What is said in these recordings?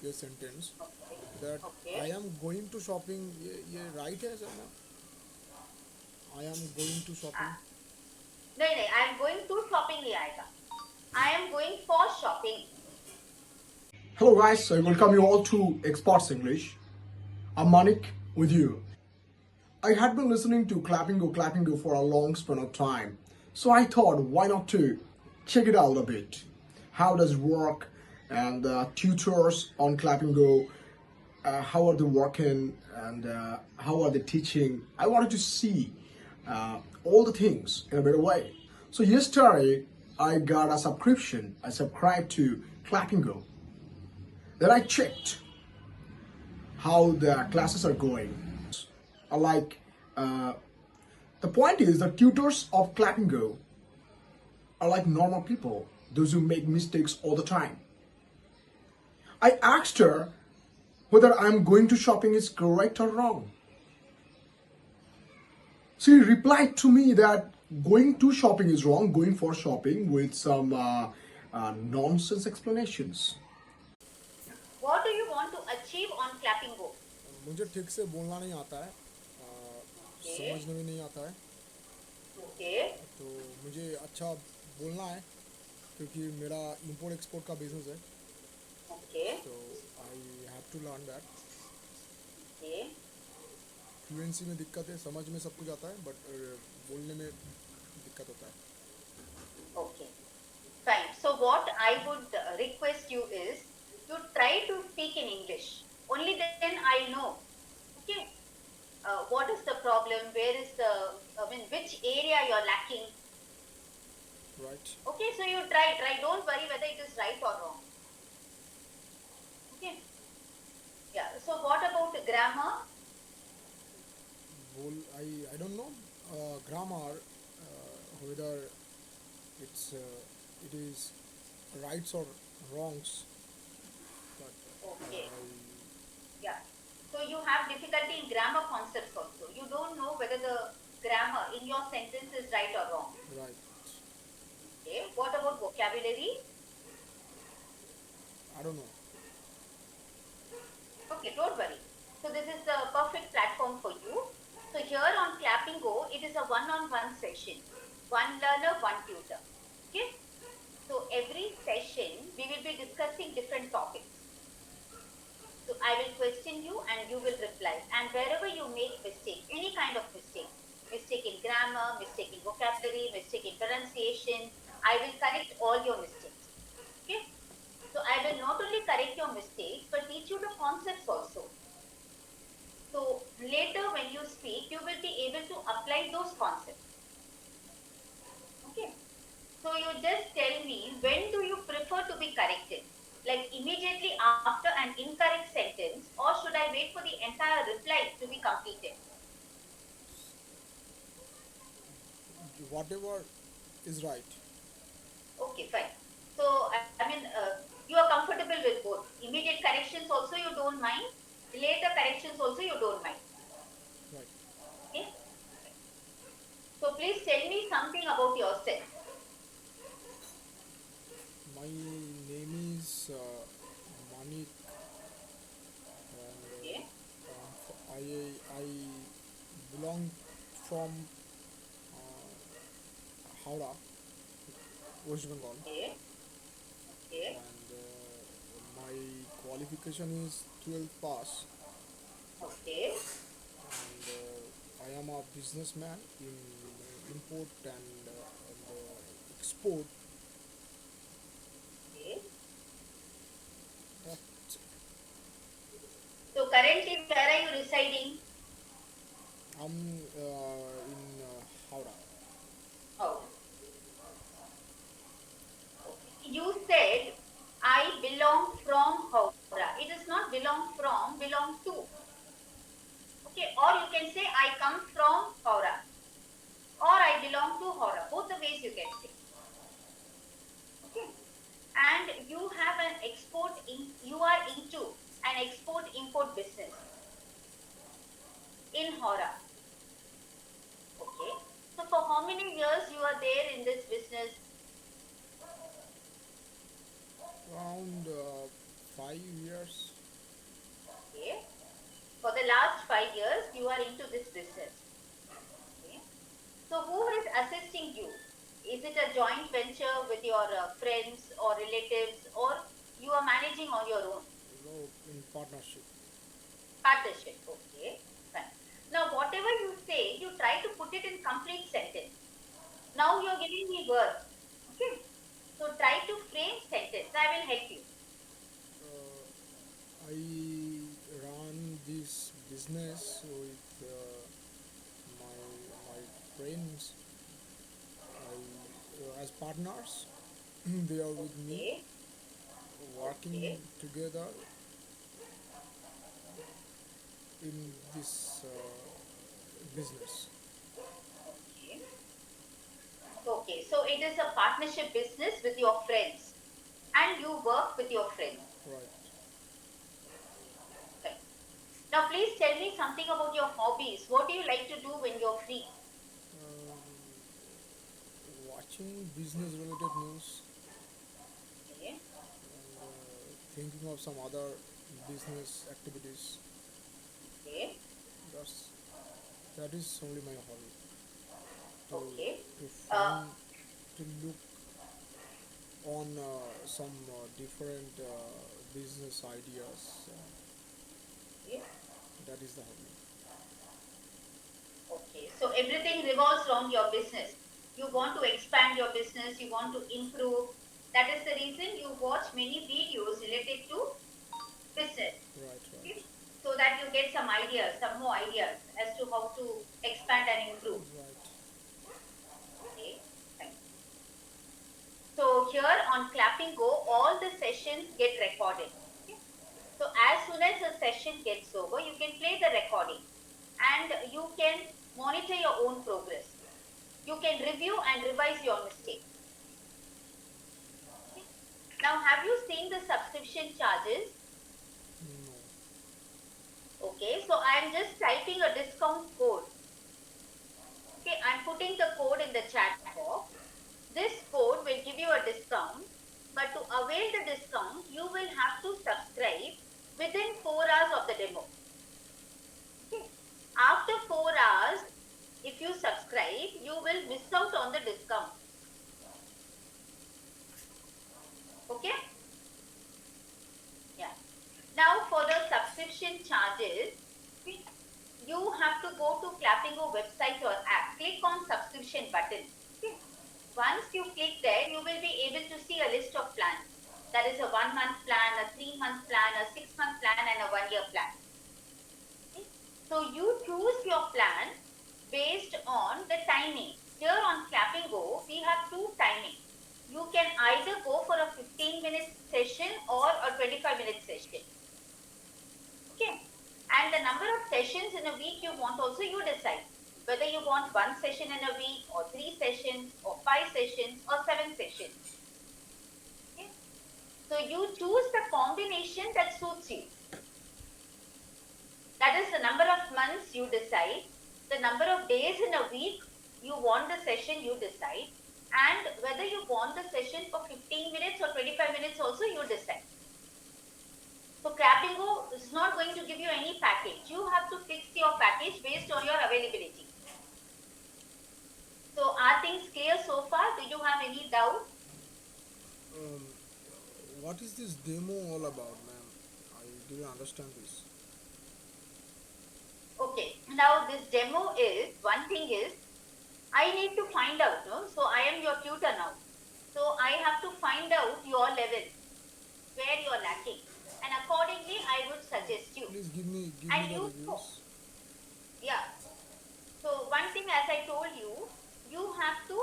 ये sentence Okay. That Okay. I am going to shopping, ये right है sir ना? I am going to shopping. Ah, नहीं नहीं, I am going to shopping नहीं आएगा. I am going for shopping. Hello guys, I welcome you all to Experts English. I'm Manik with you. I had been listening to Clapping Go for a long span of time. So I thought why not to check it out a bit. How does it work and the tutors on Clapping Go, how are they working and how are they teaching? I wanted to see all the things in a better way. So yesterday I got a subscription. I subscribed to Clapping Go. Then I checked how the classes are going. Like, uh, the point is the tutors of Clap and Go are like normal people, those who make mistakes all the time. I asked her whether I'm going to shopping is correct or wrong. She replied to me that going to shopping is wrong, going for shopping with some nonsense explanations. What do you want to achieve on Clapping Go? मुझे ठीक से बोलना नहीं आता है, Okay. समझने में नहीं आता है, Okay. तो मुझे अच्छा बोलना है क्योंकि मेरा इंपोर्ट एक्सपोर्ट का बिजनेस है, Okay. तो I have to learn that. Okay. Fluency में दिक्कत है, समझ में सब कुछ आता है बट बोलने में दिक्कत होता है. Okay. Fine. So what I would request you is you try to speak in English. Only then I know. Okay. What is the problem? Where is the? I mean, which area you're lacking? Right. Okay. So you try. Don't worry whether it is right or wrong. Okay. Yeah. So what about grammar? बोल I don't know grammar whether it's it is rights or wrongs, but Okay. I Yeah. So you have difficulty in grammar concepts also. You don't know whether the grammar in your sentence is right or wrong. right. Okay. What about vocabulary? I don't know. Okay, don't worry. So this is the perfect platform for you. So here on Clapping Go, it is a one-on-one session. One learner, one tutor. Okay. So every session, we will be discussing different topics. So I will question you and you will reply. And wherever you make mistake, any kind of mistake in grammar, mistake in vocabulary, mistake in pronunciation, I will correct all your mistakes. Okay. So I will not only correct your mistakes, but teach you the concepts also. So later when you speak, you will be able to apply those concepts. Okay. So you just tell me, when do you prefer to be corrected? Like immediately after an incorrect sentence, or should I wait for the entire reply to be completed? Whatever is right. Okay, fine. So I mean, you are comfortable with both. Immediate corrections also you don't mind. Later corrections also you don't mind. Right. Okay. So please tell me something about yourself. My name is Manik, and Okay. I belong from Howrah, West Bengal, Okay. Okay. and my qualification is 12th pass, Okay. and I am a businessman in import and export. Okay. That's- So currently, where are you residing? I'm in Howrah. Oh, you said I belong from Howrah. It is not belong from, belong to. Okay, or you can say I come from Howrah, or I belong to Howrah. Both the ways you can say. Okay, and you have an export in. You are into an export import business in Howrah. Okay, so for how many years you are there in this business? Around 5 years. Okay. For the last 5 years, you are into this business. Okay. So who is assisting you? Is it a joint venture with your friends or relatives, or you are managing on your own? In partnership. Partnership. Okay. Fine. Now, whatever you say, you try to put it in complete sentence. Now you're giving me words. Okay. So try to frame sentence. I will help you. I run this business with my my friends. As partners, they are with me, Okay. working Okay. together in this business. Okay. Okay. So it is a partnership business with your friends, and you work with your friends. Right. Okay. Now, please tell me something about your hobbies. What do you like to do when you're free? Um, Watching business related news Okay. and thinking of some other business activities. Okay. That's that is only my hobby. To Okay. to Uh, find to look on some different business ideas. okay. That is the hobby. Okay. So everything revolves around your business. You want to expand your business. You want to improve. That is the reason you watch many videos related to business. Right, Okay. right, So that you get some ideas, some more ideas as to how to expand and improve. right. Okay. Fine. So here on Clapping Go, all the sessions get recorded. Okay. So as soon as the session gets over, you can play the recording and you can monitor your own progress. You can review and revise your mistakes. Okay. Now, have you seen the subscription charges? No. Okay, so I am just typing a discount code. Okay, I'm putting the code in the chat box. This code will give you a discount, but to avail the discount, you will have to subscribe within 4 hours of the demo. Okay. After 4 hours, if you subscribe, you will miss out on the discount. Okay? Yeah. Now for the subscription charges, you have to go to Clappingo website or app. Click on subscription button. Okay. Once you click there, you will be able to see a list of plans. That is a 1 month plan, a 3 month plan, a 6 month plan, and a 1 year plan. Okay. So you choose your plan based on the timing. Here on Clappingo, we have two timings. You can either go for a 15-minute session or a 25-minute session. Okay. And the number of sessions in a week you want also you decide. Whether you want one session in a week or 3 sessions or 5 sessions or 7 sessions. Okay. So you choose the combination that suits you. That is the number of months you decide, the number of days in a week you want the session you decide, and whether you want the session for 15 minutes or 25 minutes also you decide. So Clappingo is not going to give you any package. You have to fix your package based on your availability. So are things clear so far? Do you have any doubt? Um, what is this demo all about, ma'am? I didn't understand this. Okay. Now this demo is, one thing is, I need to find out, no? So I am your tutor now. So I have to find out your level, where you are lacking. And accordingly, I would suggest you. Please give me And the you, reviews. yeah. So one thing, as I told you, you have to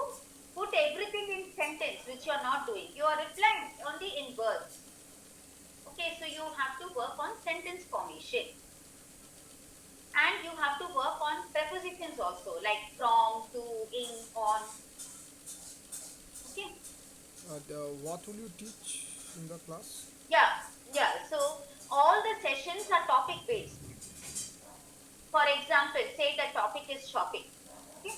put everything in sentence, which you are not doing. You are replying only in words. Okay, so you have to work on sentence formation. And you have to work on prepositions also, like from, to, in, on. Okay. And what will you teach in the class? Yeah, yeah. So all the sessions are topic based. For example, say the topic is shopping. Okay.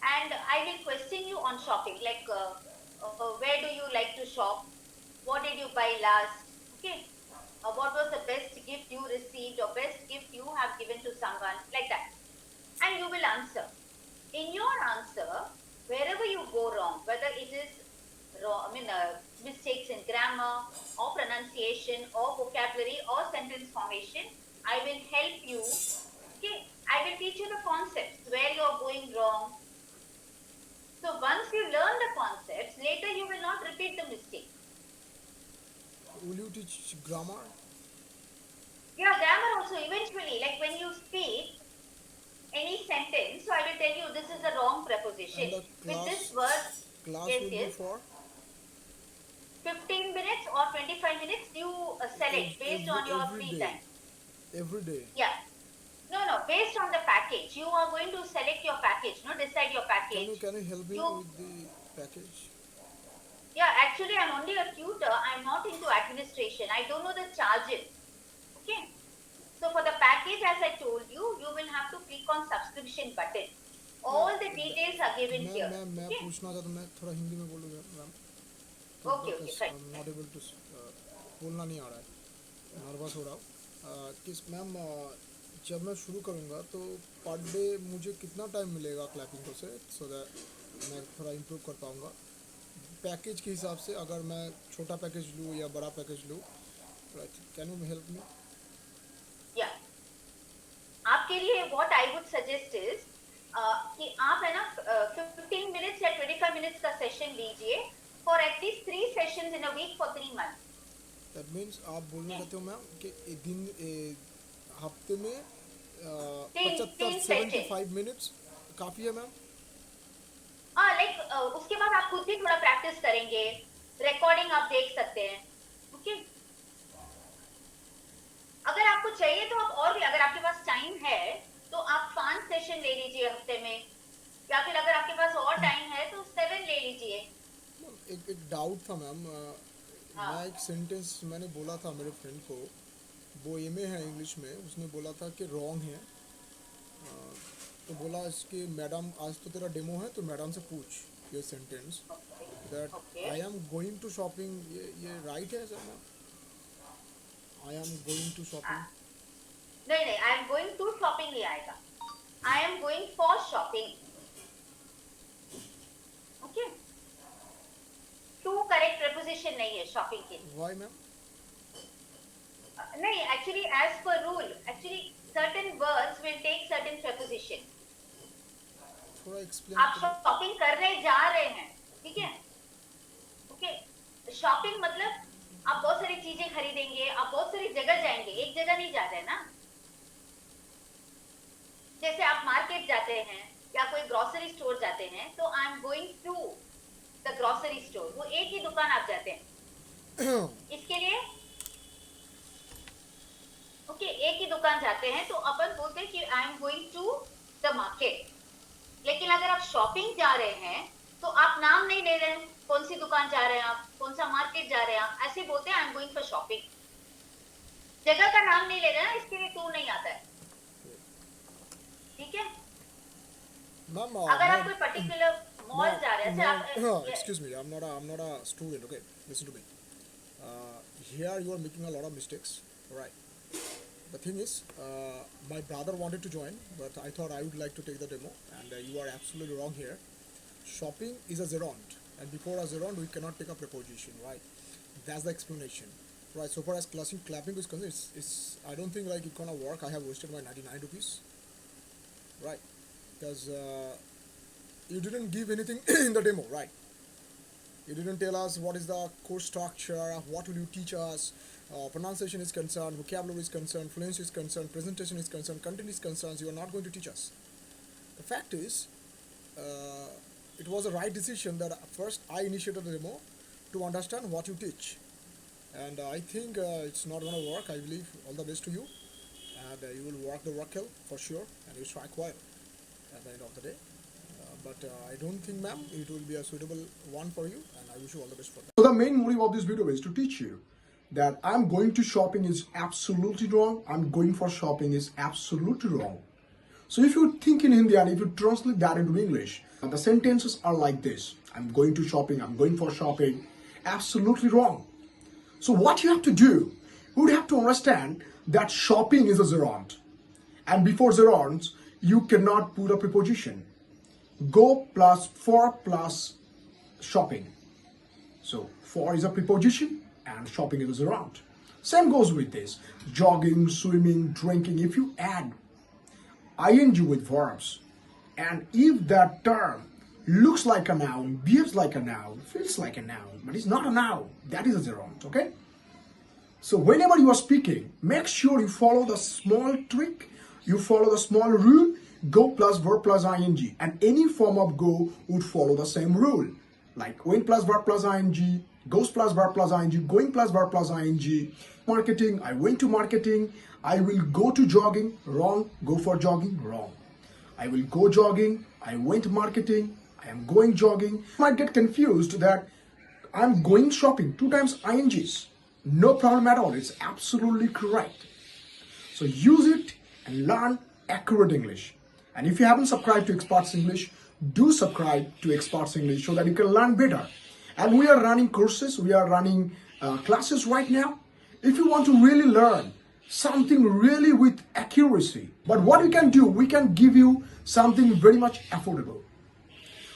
And I will question you on shopping, like where do you like to shop? What did you buy last? Okay. What was the best gift you received? gift you have given to someone, like that. And you will answer. In your answer, wherever you go wrong, whether it is mistakes in grammar or pronunciation or vocabulary or sentence formation, I will help you. Okay, I will teach you the concepts where you are going wrong. So once you learn the concepts, later you will not repeat the mistake. Will you teach grammar? Yeah, grammar also eventually, like when you speak any sentence, so I will tell you this is the wrong preposition. And the With this class word, class yes, will be yes, for 15 minutes or 25 minutes you select based on your every free day. time. Every day. Yeah. No, based on the package. You are going to select your package, decide your package. Can you help me You, with the package? yeah, actually I'm only a tutor. I'm not into administration. I don't know the charges. Okay. So for the package, as I told you, you will have to click on subscription button. All the details are given here. मैं Okay. पूछना चाहता हूँ, मैं थोड़ा हिंदी में बोलूँगा ma'am. Okay, fine. I'm not able to बोलना नहीं आ रहा है, नर्वस हो रहा हूँ. किस मैम जब मैं शुरू करूँगा तो पर डे मुझे कितना टाइम मिलेगा क्लैपिंग को से, सो दैट मैं थोड़ा इम्प्रूव कर पाऊँगा पैकेज के हिसाब से. अगर मैं छोटा पैकेज लूँ या बड़ा पैकेज लूँ, can you help me? Yeah. आपके लिए what I would suggest is कि आप है ना 15 minutes या 25 minutes का सेशन लीजिए for at least 3 sessions in a week for 3 months. That means आप बोलना चाहते हो मैम कि हफ्ते में 75 मिनट्स काफ़ी है मैम? हाँ, लाइक उसके बाद आप खुद भी थोड़ा प्रैक्टिस करेंगे, रिकॉर्डिंग आप देख सकते हैं. ओके. अगर आपको चाहिए तो आप और भी, अगर आपके पास टाइम है तो आप 5 सेशन ले लीजिए हफ्ते में, या फिर अगर आपके पास और टाइम है तो 7 ले लीजिए. एक डाउट था मैम. मैं एक सेंटेंस मैंने बोला था मेरे फ्रेंड को, वो एमए है इंग्लिश में, उसने बोला था कि रॉन्ग है. तो बोला इसके मैडम आज तो तेरा डेमो है तो मैडम से पूछ ये sentence that I am going to shopping, ये राइट है sir ma'am? I am going to shopping. नहीं, I am going to shopping नहीं आएगा. I am going for shopping. Okay. To correct preposition नहीं है शॉपिंग के लिए. Why ma'am? नहीं, actually as per rule, actually certain words will take certain preposition. थोड़ा explain. आप शॉपिंग करने जा रहे हैं, ठीक है? ओके. शॉपिंग मतलब आप बहुत सारी चीजें खरीदेंगे, आप बहुत सारी जगह जाएंगे, एक जगह नहीं जा रहे ना. जैसे आप मार्केट जाते हैं या कोई ग्रोसरी स्टोर जाते हैं तो I am going to the grocery store, वो एक ही दुकान आप जाते हैं. इसके लिए ओके, एक ही दुकान जाते हैं तो अपन बोलते हैं कि I am going to the market. लेकिन अगर आप शॉपिंग जा रहे हैं तो आप नाम नहीं ले रहे हैं, कौन सी दुकान जा रहे हैं आप, कौन सा मार्केट जा रहे हैं आप, ऐसे बोलते हैं आई एम गोइंग फॉर शॉपिंग. जगह का नाम नहीं ले रहे हैं, इसके लिए टू नहीं आता है. ठीक है? मैम अगर आप कोई पर्टिकुलर मॉल जा रहे हैं, excuse me, I'm not a student. Okay, listen to me. Here you are making a lot of mistakes. Right. The thing is, my brother wanted to join, but I thought I would like to take the demo, and you are absolutely wrong here. Shopping is a gerund, and before a gerund, we cannot take a preposition, right? That's the explanation, right? So far as clapping is concerned, it's I don't think like it's gonna work. I have wasted my 99 rupees, right? Because you didn't give anything in the demo, right? You didn't tell us what is the course structure, what will you teach us, pronunciation is concerned, vocabulary is concerned, fluency is concerned, presentation is concerned, content is concerned. You are not going to teach us. The fact is, it was a right decision that first I initiated the demo to understand what you teach. And I think it's not going to work. I believe all the best to you. And you will work the work for sure. And you strike well at the end of the day. But I don't think, ma'am, it will be a suitable one for you. And I wish you all the best for that. So the main motive of this video is to teach you that I'm going to shopping is absolutely wrong. I'm going for shopping is absolutely wrong. So if you think in Hindi and if you translate that into English, the sentences are like this. I'm going to shopping, I'm going for shopping. Absolutely wrong. So what you have to do, you would have to understand that shopping is a gerund. and before zerons, you cannot put a preposition. Go plus for plus shopping. So for is a preposition and shopping is a zeront. Same goes with this. Jogging, swimming, drinking. If you add ing with verbs, and if that term looks like a noun, behaves like a noun, feels like a noun, but it's not a noun, that is a zeront, okay? So whenever you are speaking, make sure you follow the small trick, you follow the small rule, go plus verb plus ing, and any form of go would follow the same rule. Like went plus verb plus ing, goes plus verb plus ing, going plus verb plus ing, marketing, I went to marketing, I will go to jogging, wrong, go for jogging, wrong. I will go jogging, I went marketing, I am going jogging. You might get confused that I'm going shopping, 2 times ings. No problem at all, it's absolutely correct. So use it and learn accurate English. And if you haven't subscribed to Experts English, do subscribe to Experts English so that you can learn better. And we are running courses, we are running classes right now. If you want to really learn something really with accuracy, but what we can do, we can give you something very much affordable.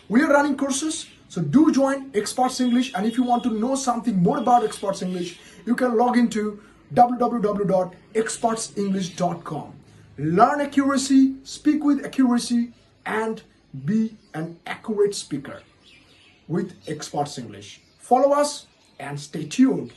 We are running courses, so do join Experts English, and if you want to know something more about Experts English, you can log into www.expertsenglish.com. Learn accuracy, speak with accuracy, and be an accurate speaker with Experts English. Follow us and stay tuned